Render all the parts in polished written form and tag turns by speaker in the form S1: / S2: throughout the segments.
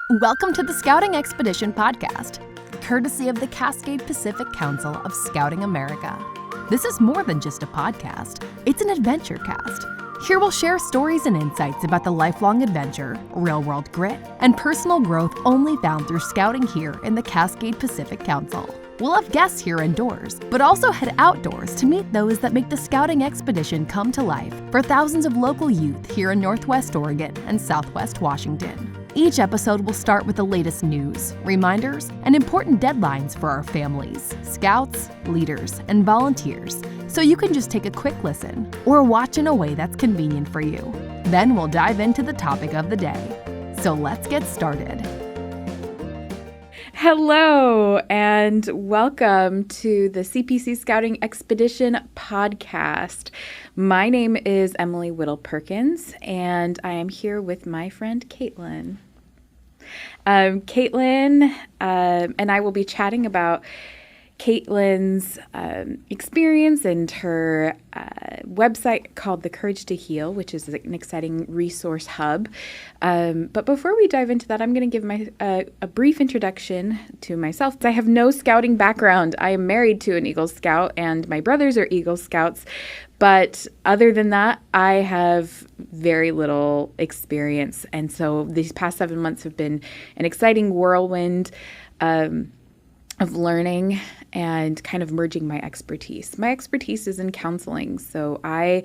S1: Welcome to the Scouting Expedition podcast, courtesy of the Cascade Pacific Council of Scouting America. This is more than just a podcast, it's an adventure cast. Here we'll share stories and insights about the lifelong adventure, real-world grit, and personal growth only found through scouting here in the Cascade Pacific Council. We'll have guests here indoors, but also head outdoors to meet those that make the Scouting Expedition come to life for thousands of local youth here in Northwest Oregon and Southwest Washington. Each episode will start with the latest news, reminders, and important deadlines for our families, scouts, leaders, and volunteers, so you can just take a quick listen or watch in a way that's convenient for you. Then we'll dive into the topic of the day. So let's get started.
S2: Hello, and welcome to the CPC Scouting Expedition podcast. My name is Emily Whittle-Perkins, and I am here with my friend Caitlyn. Caitlyn and I will be chatting about Caitlyn's experience and her website called The Courage to Heal, which is an exciting resource hub. But before we dive into that, I'm going to give a brief introduction to myself. I have no scouting background. I am married to an Eagle Scout, and my brothers are Eagle Scouts. But other than that, I have very little experience. And so these past 7 months have been an exciting whirlwind of learning and kind of merging my expertise. My expertise is in counseling. So I,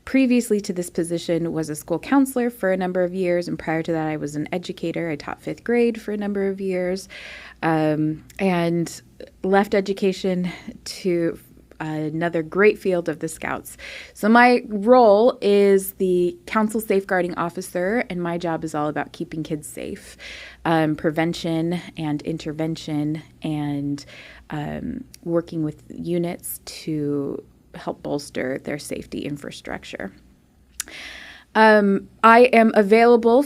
S2: previously to this position, was a school counselor for a number of years. And prior to that, I was an educator. I taught 5th grade for a number of years and left education to another great field of the Scouts. So my role is the council safeguarding officer, and my job is all about keeping kids safe, prevention and intervention, and working with units to help bolster their safety infrastructure. I am available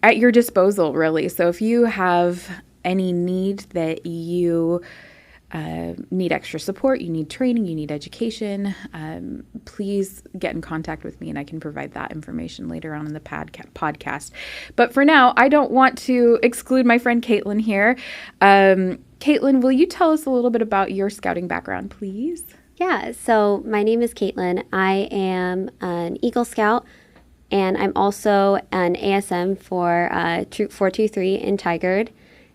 S2: at your disposal, really. So if you have any need that you need extra support, you need training, you need education, please get in contact with me and I can provide that information later on in the podcast. But for now, I don't want to exclude my friend Caitlyn here. Caitlyn, will you tell us a little bit about your scouting background, please?
S3: Yeah, so my name is Caitlyn. I am an Eagle Scout, and I'm also an ASM for Troop 423 in Tigard.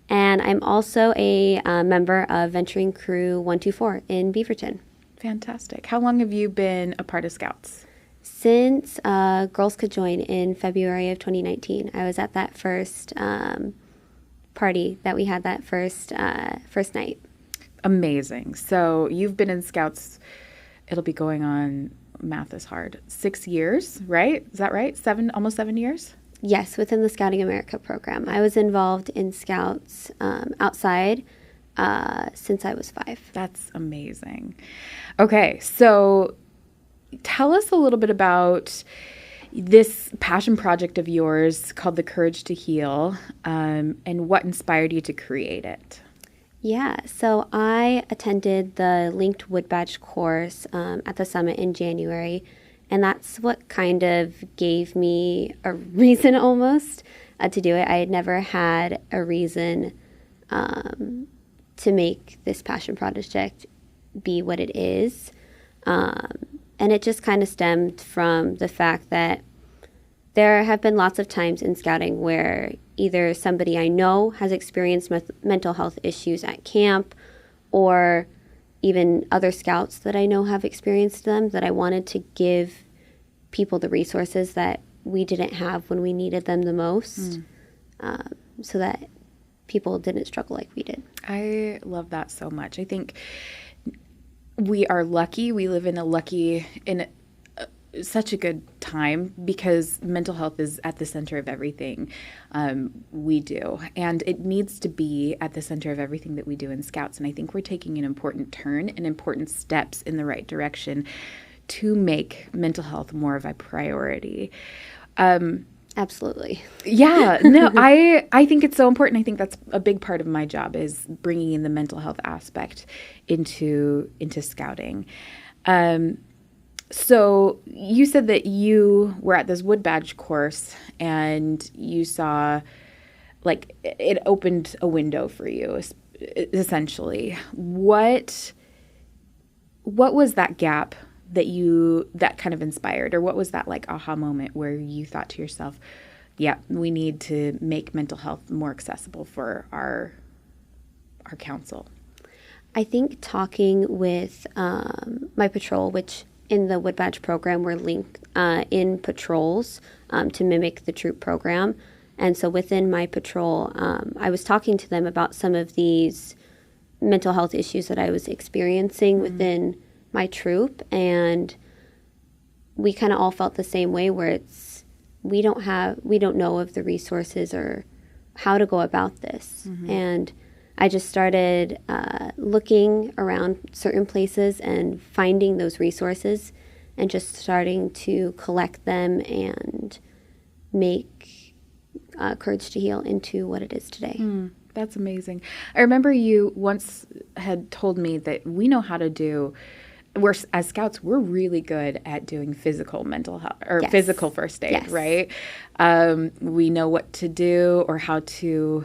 S3: And I'm also a member of Venturing Crew 124 in Beaverton.
S2: Fantastic. How long have you been a part of Scouts?
S3: Since Girls Could Join in February of 2019. I was at that first party that we had that first night. Amazing.
S2: So you've been in Scouts, it'll be going on, math is hard, 6 years, right? Is that right? Almost 7 years?
S3: Yes, within the Scouting America program. I was involved in Scouts outside since I was 5.
S2: That's amazing. Okay, so tell us a little bit about this passion project of yours called The Courage to Heal, and what inspired you to create it.
S3: Yeah, so I attended the Linked Wood Badge course at the summit in January. And that's what kind of gave me a reason almost to do it. I had never had a reason to make this passion project be what it is. And it just kind of stemmed from the fact that there have been lots of times in scouting where either somebody I know has experienced mental health issues at camp, or even other scouts that I know have experienced them, that I wanted to give people the resources that we didn't have when we needed them the most, so that people didn't struggle like we did.
S2: I love that so much. I think we are lucky. We live in such a good time because mental health is at the center of everything we do. And it needs to be at the center of everything that we do in Scouts. And I think we're taking an important turn and important steps in the right direction to make mental health more of a priority.
S3: Absolutely.
S2: Yeah, no, I think it's so important. I think that's a big part of my job, is bringing in the mental health aspect into scouting. So you said that you were at this Wood Badge course and you saw like it opened a window for you, essentially. What was that gap that kind of inspired, or what was that like aha moment where you thought to yourself, yeah, we need to make mental health more accessible for our council?
S3: I think talking with my patrol, which in the Wood Badge program we're linked in patrols to mimic the troop program. And so within my patrol, I was talking to them about some of these mental health issues that I was experiencing within my troop. And we kind of all felt the same way, where it's, we don't know of the resources or how to go about this. And I just started looking around certain places and finding those resources and just starting to collect them and make Courage to Heal into what it is today.
S2: That's amazing. I remember you once had told me that we know how to do, as scouts, we're really good at doing physical mental health or physical first aid, right? We know what to do or how to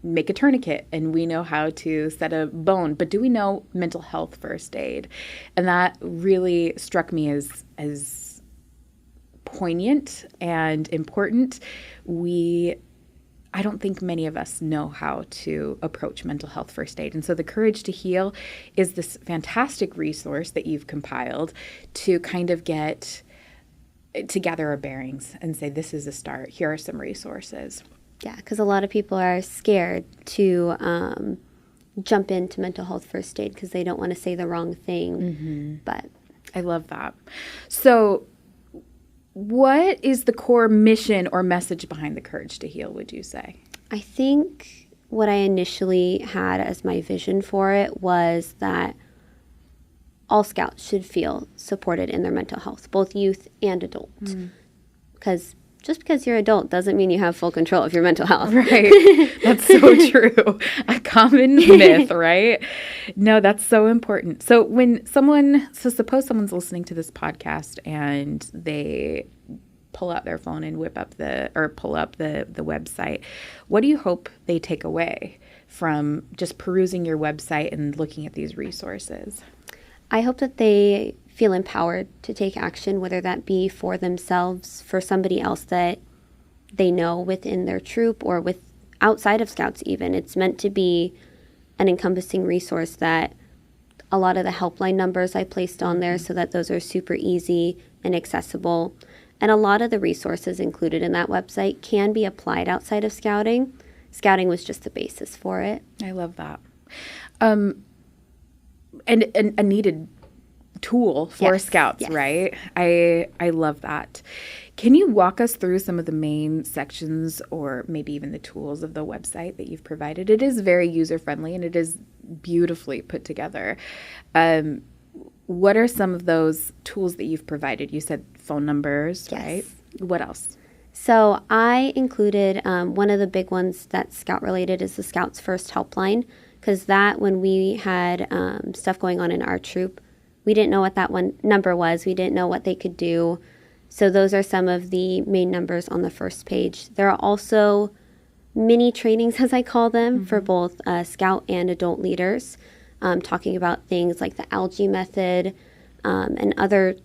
S2: make a tourniquet, and we know how to set a bone. But do we know mental health first aid? And that really struck me as poignant and important. I don't think many of us know how to approach mental health first aid. And so the Courage to Heal is this fantastic resource that you've compiled to kind of get to gather our bearings and say, this is a start. Here are some resources.
S3: Yeah, because a lot of people are scared to jump into mental health first aid because they don't want to say the wrong thing. But
S2: I love that. So what is the core mission or message behind the Courage to Heal, would you say?
S3: I think what I initially had as my vision for it was that all scouts should feel supported in their mental health, both youth and adult. Because just because you're adult doesn't mean you have full control of your mental health.
S2: Right. That's so true. A common myth, right? No, that's so important. So suppose someone's listening to this podcast and they pull out their phone and pull up the website. What do you hope they take away from just perusing your website and looking at these resources?
S3: I hope that they feel empowered to take action, whether that be for themselves, for somebody else that they know within their troop, or with outside of scouts even. It's meant to be an encompassing resource that a lot of the helpline numbers I placed on there so that those are super easy and accessible. And a lot of the resources included in that website can be applied outside of scouting. Scouting was just the basis for it.
S2: I love that. And a needed tool for scouts, right? I love that. Can you walk us through some of the main sections or maybe even the tools of the website that you've provided? It is very user-friendly and it is beautifully put together. What are some of those tools that you've provided? You said phone numbers, right? What else?
S3: So I included one of the big ones that's scout-related is the Scouts First Helpline, because when we had stuff going on in our troop, we didn't know what that one number was. We didn't know what they could do. So those are some of the main numbers on the first page. There are also mini trainings, as I call them, for both scout and adult leaders, talking about things like the algae method and other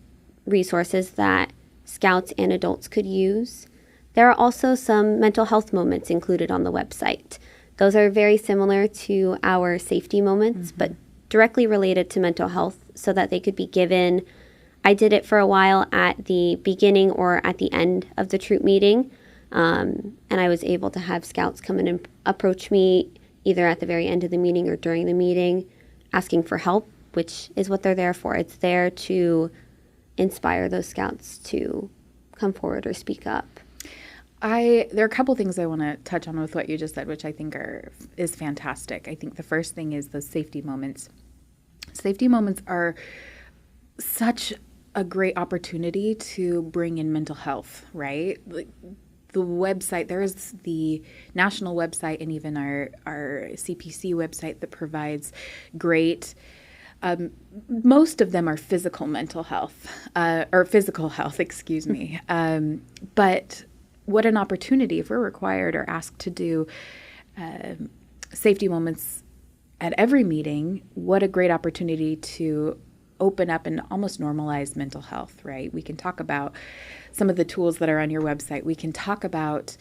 S3: resources that scouts and adults could use. There are also some mental health moments included on the website. Those are very similar to our safety moments, but directly related to mental health so that they could be given. I did it for a while at the beginning or at the end of the troop meeting, and I was able to have scouts come in and approach me either at the very end of the meeting or during the meeting asking for help, which is what they're there for. It's there to inspire those scouts to come forward or speak up.
S2: There are a couple things I want to touch on with what you just said, which I think is fantastic. I think the first thing is the safety moments. Safety moments are such a great opportunity to bring in mental health, right? Like the website, there is the national website and even our CPC website that provides great. Most of them are physical mental health or physical health, excuse me. But what an opportunity if we're required or asked to do safety moments at every meeting. What a great opportunity to open up and almost normalize mental health, right? We can talk about some of the tools that are on your website. We can talk about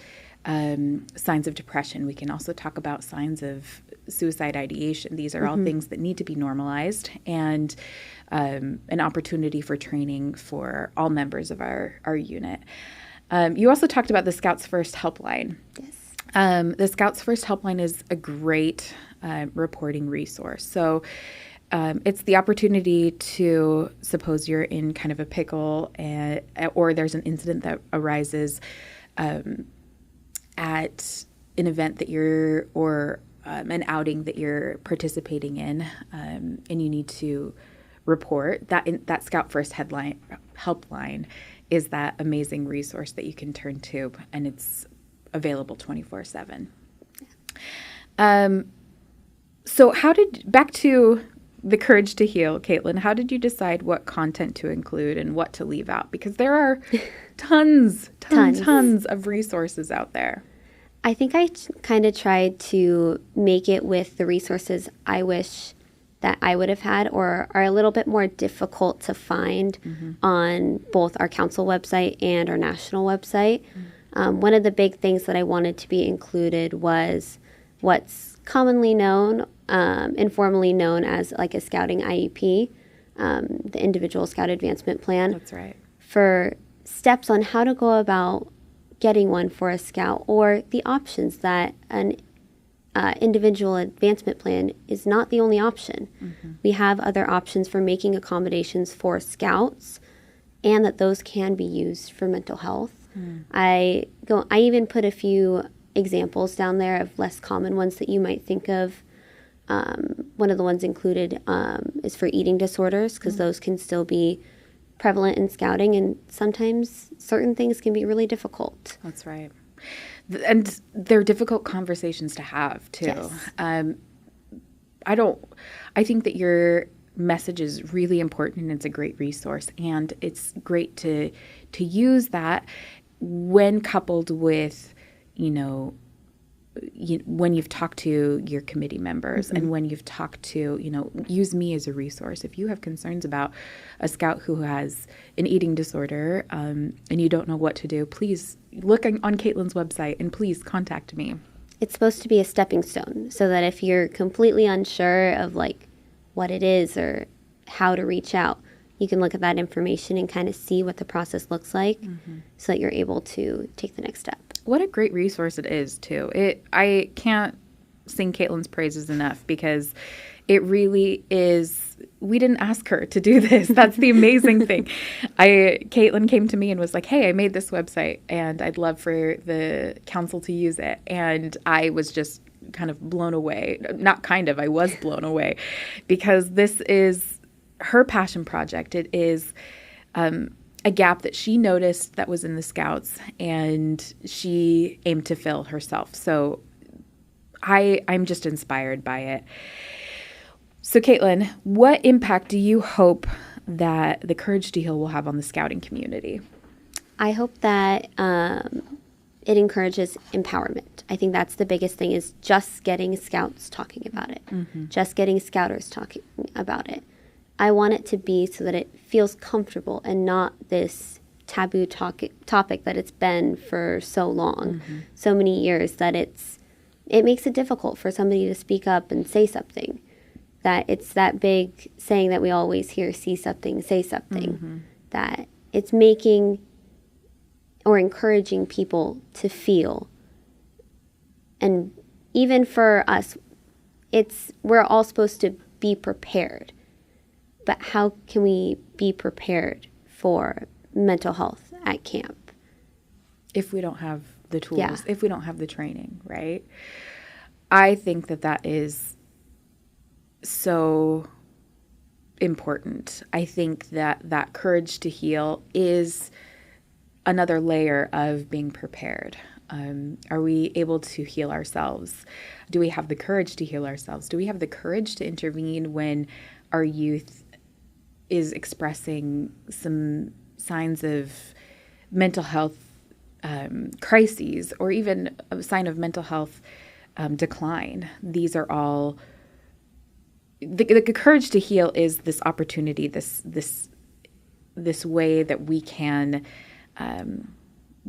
S2: signs of depression. We can also talk about signs of suicide ideation. These are all things that need to be normalized, and an opportunity for training for all members of our unit. You also talked about the Scouts First helpline.
S3: Yes.
S2: The Scouts First helpline is a great reporting resource. So it's the opportunity to, suppose you're in kind of a pickle or there's an incident that arises at an event that you're, or an outing that you're participating in, and you need to report, that Scout First helpline is that amazing resource that you can turn to, and it's available 24/7. So back to the Courage to Heal, Caitlyn, how did you decide what content to include and what to leave out? Because there are tons of resources out there.
S3: I think I kind of tried to make it with the resources I wish that I would have had or are a little bit more difficult to find on both our council website and our national website. One of the big things that I wanted to be included was what's commonly known, informally known as like a scouting IEP, the Individual Scout Advancement Plan.
S2: That's right.
S3: For steps on how to go about getting one for a scout, or the options that an individual advancement plan is not the only option. We have other options for making accommodations for scouts, and that those can be used for mental health. I even put a few examples down there of less common ones that you might think of. One of the ones included is for eating disorders, because those can still be prevalent in scouting, and sometimes certain things can be really difficult.
S2: That's right. And they're difficult conversations to have, too.
S3: Yes.
S2: I think that your message is really important, and it's a great resource, and it's great to use that when coupled with, when you've talked to your committee members and when you've talked to, use me as a resource. If you have concerns about a scout who has an eating disorder and you don't know what to do, please look on Caitlyn's website and please contact me.
S3: It's supposed to be a stepping stone, so that if you're completely unsure of like what it is or how to reach out, you can look at that information and kind of see what the process looks like, so that you're able to take the next step.
S2: What a great resource it is, too. I can't sing Caitlyn's praises enough, because it really is. We didn't ask her to do this. That's the amazing thing. Caitlyn came to me and was like, hey, I made this website and I'd love for the council to use it. And I was just kind of blown away. I was blown away, because this is her passion project. It is a gap that she noticed that was in the Scouts, and she aimed to fill herself. So I'm just inspired by it. So Caitlyn, what impact do you hope that the Courage to Heal will have on the scouting community?
S3: I hope that it encourages empowerment. I think that's the biggest thing, is just getting scouts talking about it, just getting scouters talking about it. I want it to be so that it feels comfortable and not this taboo topic that it's been for so long, so many years, that it makes it difficult for somebody to speak up and say something. That it's that big saying that we always hear, see something, say something, that it's making or encouraging people to feel. And even for us, we're all supposed to be prepared. But how can we be prepared for mental health at camp?
S2: If we don't have the tools, if we don't have the training, right? I think that is so important. I think that Courage to Heal is another layer of being prepared. Are we able to heal ourselves? Do we have the courage to heal ourselves? Do we have the courage to intervene when our youth is expressing some signs of mental health crises or even a sign of mental health decline. These are all the courage to heal is this opportunity, this way that we can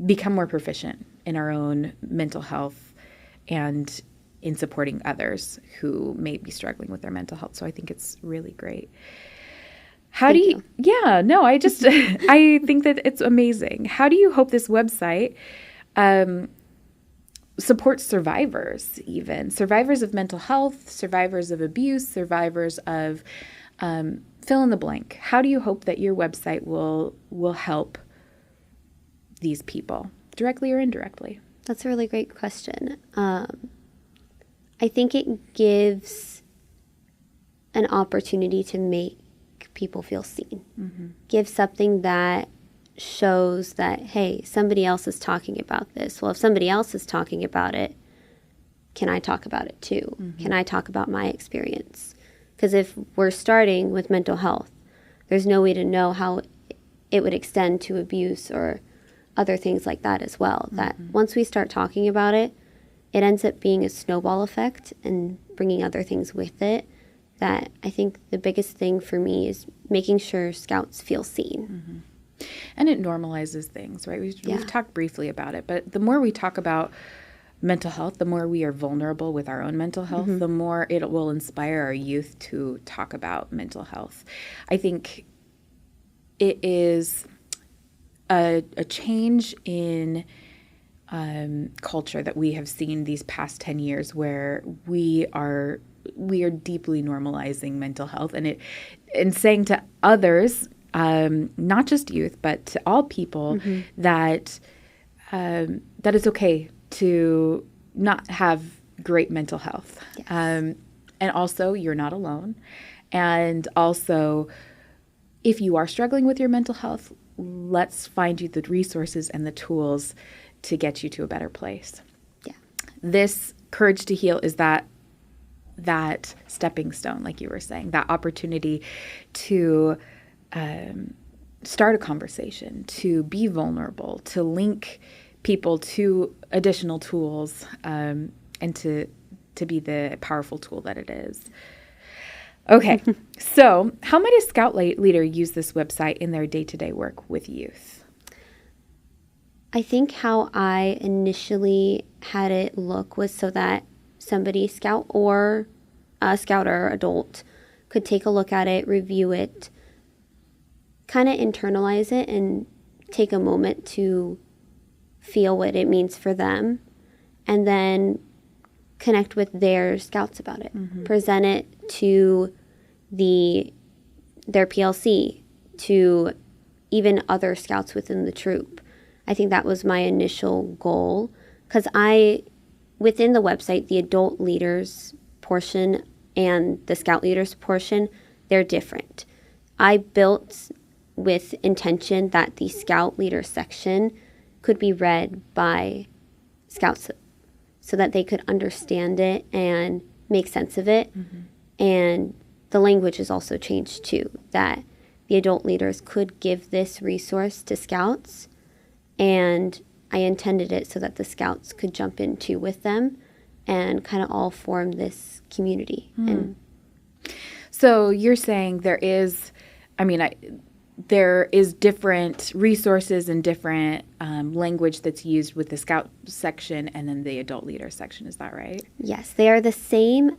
S2: become more proficient in our own mental health and in supporting others who may be struggling with their mental health. So I think it's really great. How do you? Yeah, no, I think that it's amazing. How do you hope this website supports survivors, even survivors of mental health, survivors of abuse, survivors of fill in the blank? How do you hope that your website will help these people, directly or indirectly?
S3: That's a really great question. I think it gives an opportunity to make people feel seen. Mm-hmm. Give something that shows that, hey, somebody else is talking about this. Well, if somebody else is talking about it, can I talk about it too? Mm-hmm. Can I talk about my experience? Because if we're starting with mental health, there's no way to know how it would extend to abuse or other things like that as well. Mm-hmm. That once we start talking about it, it ends up being a snowball effect and bringing other things with it. That I think the biggest thing for me is making sure Scouts feel seen.
S2: Mm-hmm. And it normalizes things, right? We've talked briefly about it, but the more we talk about mental health, the more we are vulnerable with our own mental health, mm-hmm. the more it will inspire our youth to talk about mental health. I think it is a change in culture that we have seen these past 10 years where we are deeply normalizing mental health and saying to others, not just youth, but to all people, mm-hmm. that it's okay to not have great mental health. Yes. And also, you're not alone. And also, if you are struggling with your mental health, let's find you the resources and the tools to get you to a better place. Yeah. This Courage to Heal is that stepping stone, like you were saying, that opportunity to start a conversation, to be vulnerable, to link people to additional tools, and to be the powerful tool that it is. Okay, so how might a Scout leader use this website in their day-to-day work with youth?
S3: I think how I initially had it look was so that somebody, Scout or a Scout or adult, could take a look at it, review it, kind of internalize it, and take a moment to feel what it means for them, and then connect with their Scouts about it. Mm-hmm. Present it to their PLC, to even other Scouts within the troop. I think that was my initial goal, because within the website, the adult leaders portion and the Scout leaders portion, they're different. I built with intention that the Scout leader section could be read by Scouts so that they could understand it and make sense of it. Mm-hmm. And the language is also changed too, that the adult leaders could give this resource to Scouts, and I intended it so that the Scouts could jump into with them and kind of all form this community. And
S2: so you're saying there is different resources and different language that's used with the Scout section and then the adult leader section. Is that right?
S3: Yes, they are the same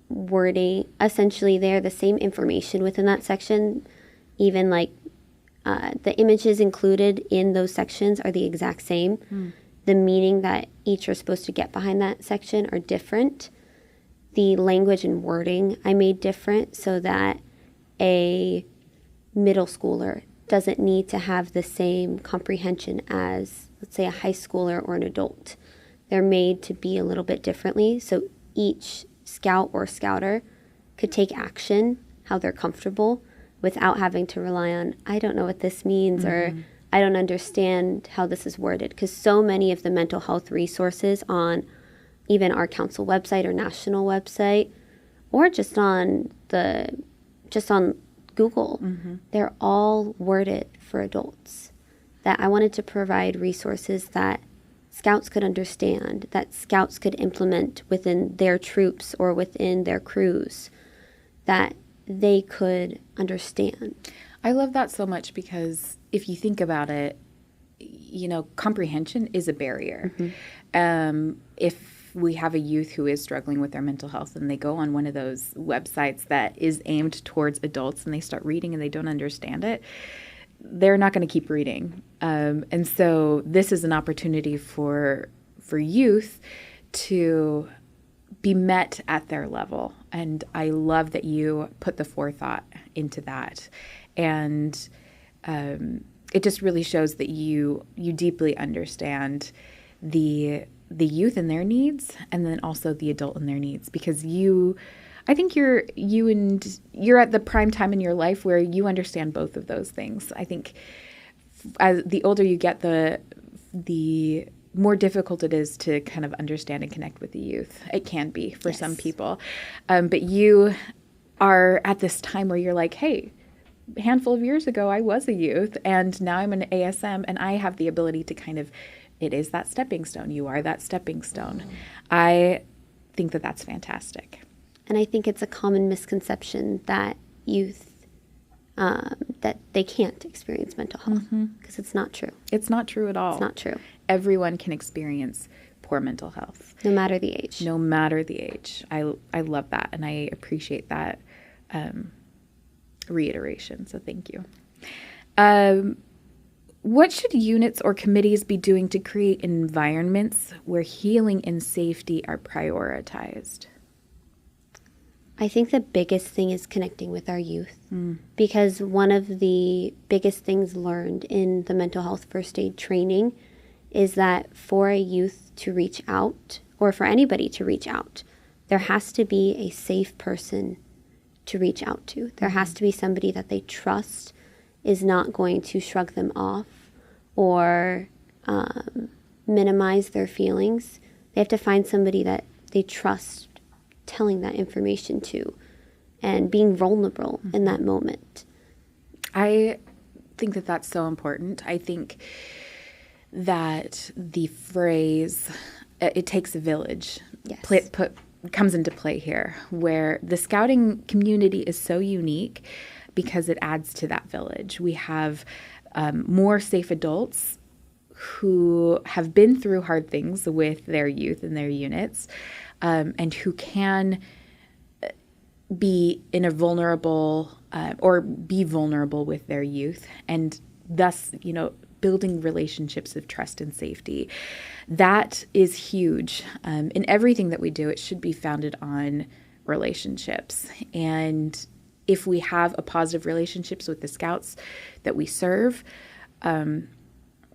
S3: wording. Essentially, they are the same information within that section. Even like the images included in those sections are the exact same. The meaning that each are supposed to get behind that section are different. The language and wording I made different so that a middle schooler doesn't need to have the same comprehension as, let's say, a high schooler or an adult. They're made to be a little bit differently, so each Scout or Scouter could take action how they're comfortable without having to rely on, I don't know what this means, or I don't understand how this is worded. Because so many of the mental health resources on even our council website or national website, or just on Google, they're all worded for adults. that I wanted to provide resources that Scouts could understand, that Scouts could implement within their troops or within their crews, that they could understand.
S2: I love that so much because if you think about it, comprehension is a barrier. If we have a youth who is struggling with their mental health and they go on one of those websites that is aimed towards adults and they start reading and they don't understand it, they're not going to keep reading. And so this is an opportunity for youth to be met at their level. And I love that you put the forethought into that. And it just really shows that you deeply understand the youth and their needs, and then also the adult and their needs, because I think you're at the prime time in your life where you understand both of those things. I think as the older you get, the more difficult it is to kind of understand and connect with the youth. It can be for some people. But you are at this time where you're like, hey, a handful of years ago, I was a youth, and now I'm an ASM, and I have the ability to kind of, it is that stepping stone. You are that stepping stone. I think that that's fantastic.
S3: And I think it's a common misconception that youth, that they can't experience mental health, because it's not true.
S2: It's not true at all.
S3: It's not true.
S2: Everyone can experience poor mental health.
S3: No matter the age.
S2: No matter the age. I love that, and I appreciate that reiteration, so thank you. What should units or committees be doing to create environments where healing and safety are prioritized?
S3: I think the biggest thing is connecting with our youth, because one of the biggest things learned in the mental health first aid training is that for a youth to reach out, or for anybody to reach out, there has to be a safe person to reach out to. There has to be somebody that they trust is not going to shrug them off or minimize their feelings. They have to find somebody that they trust telling that information to and being vulnerable in that moment. I
S2: think that that's so important. I think that the phrase, it takes a village, comes into play here, where the scouting community is so unique because it adds to that village. We have more safe adults who have been through hard things with their youth and their units, and who can be in a vulnerable or be vulnerable with their youth, and thus, building relationships of trust and safety. That is huge. In everything that we do, it should be founded on relationships. And if we have a positive relationships with the Scouts that we serve, then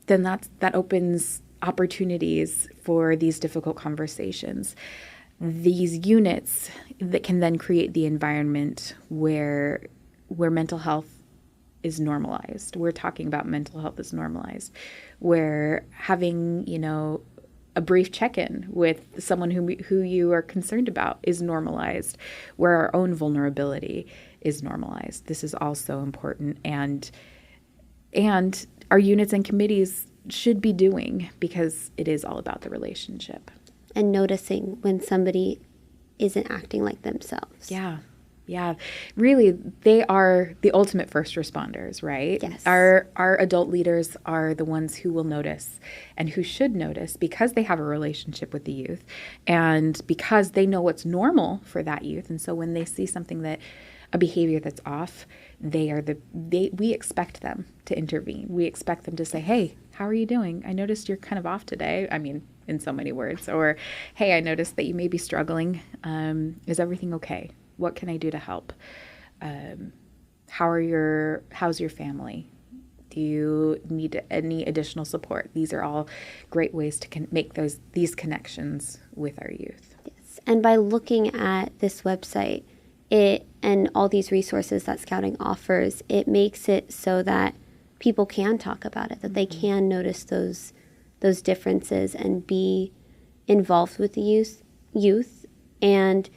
S2: that opens opportunities for these difficult conversations. These units that can then create the environment where mental health is normalized. We're talking about mental health is normalized. Where having, a brief check-in with someone who you are concerned about is normalized. Where our own vulnerability is normalized. This is also important, and our units and committees should be doing, because it is all about the relationship.
S3: And noticing when somebody isn't acting like themselves.
S2: Yeah. Really, they are the ultimate first responders, right?
S3: Yes.
S2: Our adult leaders are the ones who will notice and who should notice, because they have a relationship with the youth and because they know what's normal for that youth. And so when they see something a behavior that's off, we expect them to intervene. We expect them to say, hey, how are you doing? I noticed you're kind of off today. I mean, in so many words. Or, hey, I noticed that you may be struggling. Is everything okay? What can I do to help? How's your family? Do you need any additional support? These are all great ways to make these connections with our youth.
S3: Yes. And by looking at this website, and all these resources that Scouting offers, it makes it so that people can talk about it, that they can notice those differences and be involved with the youth. And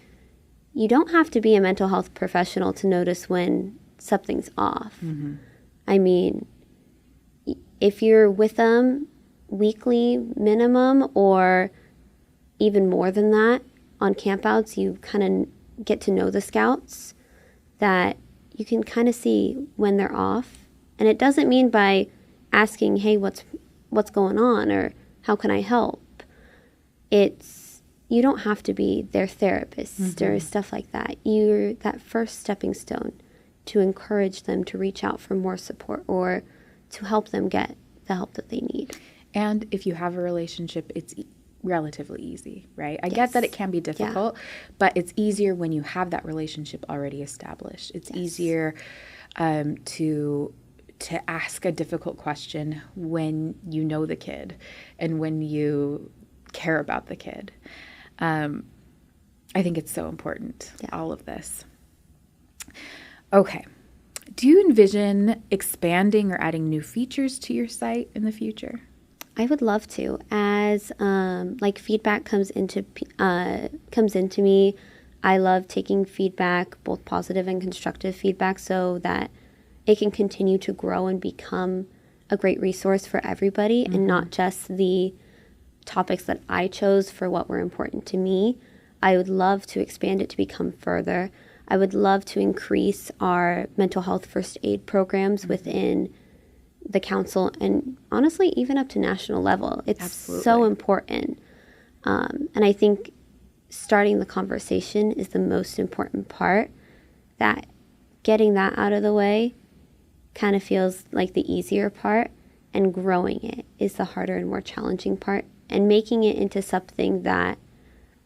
S3: you don't have to be a mental health professional to notice when something's off. I mean, if you're with them weekly minimum or even more than that on campouts, you kind of get to know the scouts, that you can kind of see when they're off. And it doesn't mean by asking, hey, what's going on, or how can I help? You don't have to be their therapist or stuff like that. You're that first stepping stone to encourage them to reach out for more support or to help them get the help that they need.
S2: And if you have a relationship, it's relatively easy, right? I get that it can be difficult, but it's easier when you have that relationship already established. It's easier to ask a difficult question when you know the kid and when you care about the kid. I think it's so important, all of this. Okay. Do you envision expanding or adding new features to your site in the future?
S3: I would love to. As feedback comes into me, I love taking feedback, both positive and constructive feedback, so that it can continue to grow and become a great resource for everybody, and not just the topics that I chose for what were important to me. I would love to expand it to become further. I would love to increase our mental health first aid programs within the council, and honestly, even up to national level. It's so important. And I think starting the conversation is the most important part. That getting that out of the way kind of feels like the easier part, and growing it is the harder and more challenging part, and making it into something that,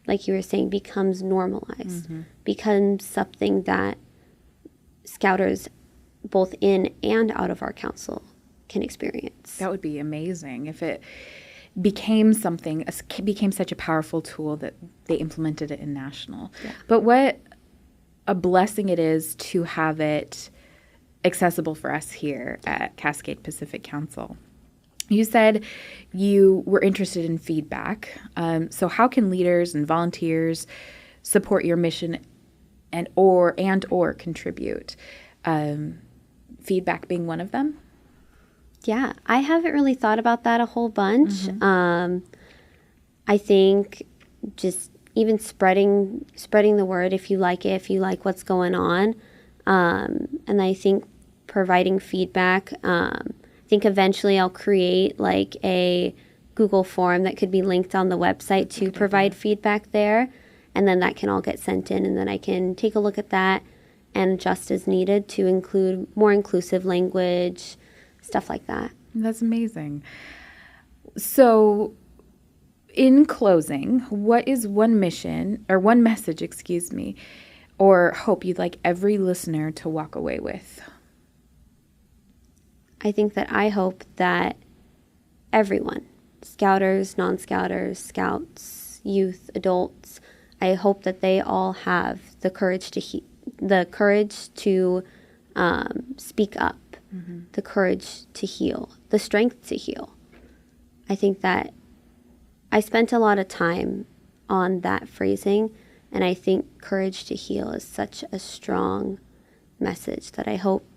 S3: like you were saying, becomes normalized, becomes something that Scouters both in and out of our council can experience.
S2: That would be amazing if it became such a powerful tool that they implemented it in national. Yeah. But what a blessing it is to have it accessible for us here at Cascade Pacific Council. You said you were interested in feedback. So how can leaders and volunteers support your mission and or contribute? Feedback being one of them?
S3: Yeah, I haven't really thought about that a whole bunch. I think just even spreading the word, if you like it, if you like what's going on. And I think providing feedback. I think eventually I'll create like a Google form that could be linked on the website to provide feedback there. And then that can all get sent in, and then I can take a look at that and adjust as needed to include more inclusive language, stuff like that.
S2: That's amazing. So in closing, what is one message, or hope you'd like every listener to walk away with?
S3: I think that I hope that everyone, Scouters, non-Scouters, Scouts, youth, adults, I hope that they all have the courage to speak up, the courage to heal, the strength to heal. I think that I spent a lot of time on that phrasing, and I think courage to heal is such a strong message that I hope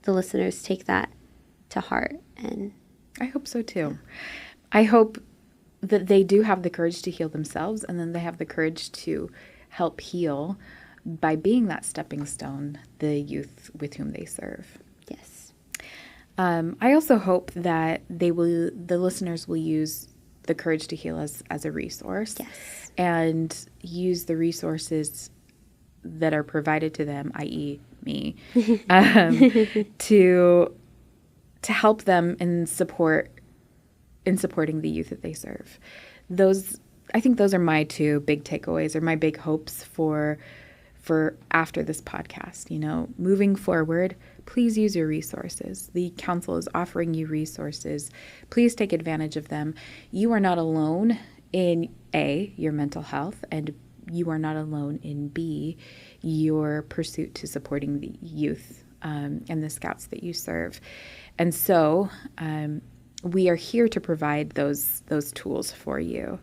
S3: the listeners take that to heart. And
S2: I hope so too. I hope that they do have the courage to heal themselves, and then they have the courage to help heal by being that stepping stone, the youth with whom they serve.
S3: Yes.
S2: I also hope that the listeners will use the courage to heal as a resource.
S3: Yes.
S2: And use the resources that are provided to them, i.e. me, to help them in supporting the youth that they serve. I think those are my two big takeaways, or my big hopes for after this podcast. Moving forward, please use your resources. The council is offering you resources. Please take advantage of them. You are not alone in A, your mental health, and you are not alone in B, your pursuit to supporting the youth and the Scouts that you serve. And so we are here to provide those tools for you.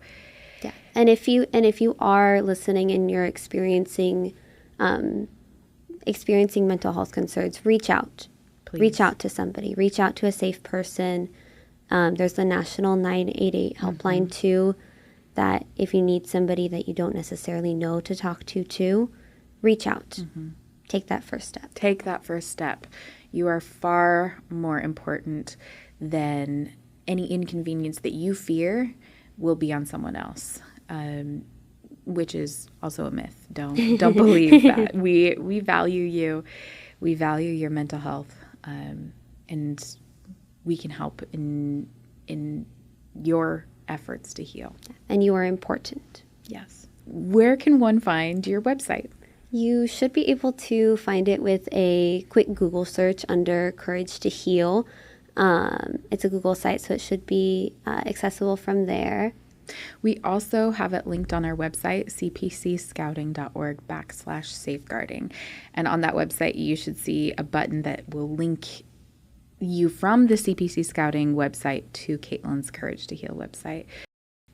S3: Yeah. And if you are listening and you're experiencing mental health concerns, reach out.
S2: Please.
S3: Reach out to somebody. Reach out to a safe person. There's the National 988 helpline too, that if you need somebody that you don't necessarily know to talk to, reach out. Take that first step.
S2: Take that first step. You are far more important than any inconvenience that you fear will be on someone else, which is also a myth. Don't believe that. We value you. We value your mental health, and we can help in your efforts to heal.
S3: And you are important.
S2: Yes. Where can one find your website?
S3: You should be able to find it with a quick Google search under Courage to Heal. It's a Google site, so it should be accessible from there.
S2: We also have it linked on our website, cpcscouting.org/safeguarding. And on that website, you should see a button that will link you from the CPC Scouting website to Caitlyn's Courage to Heal website.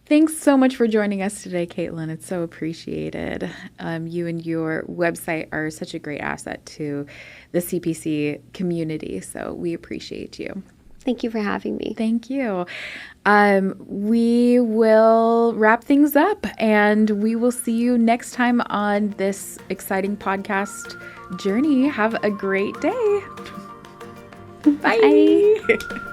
S2: Thanks so much for joining us today, Caitlyn. It's so appreciated. You and your website are such a great asset to the CPC community, so we appreciate you.
S3: Thank you for having me.
S2: Thank you. We will wrap things up, and we will see you next time on this exciting podcast journey. Have a great day. Bye.
S3: Bye.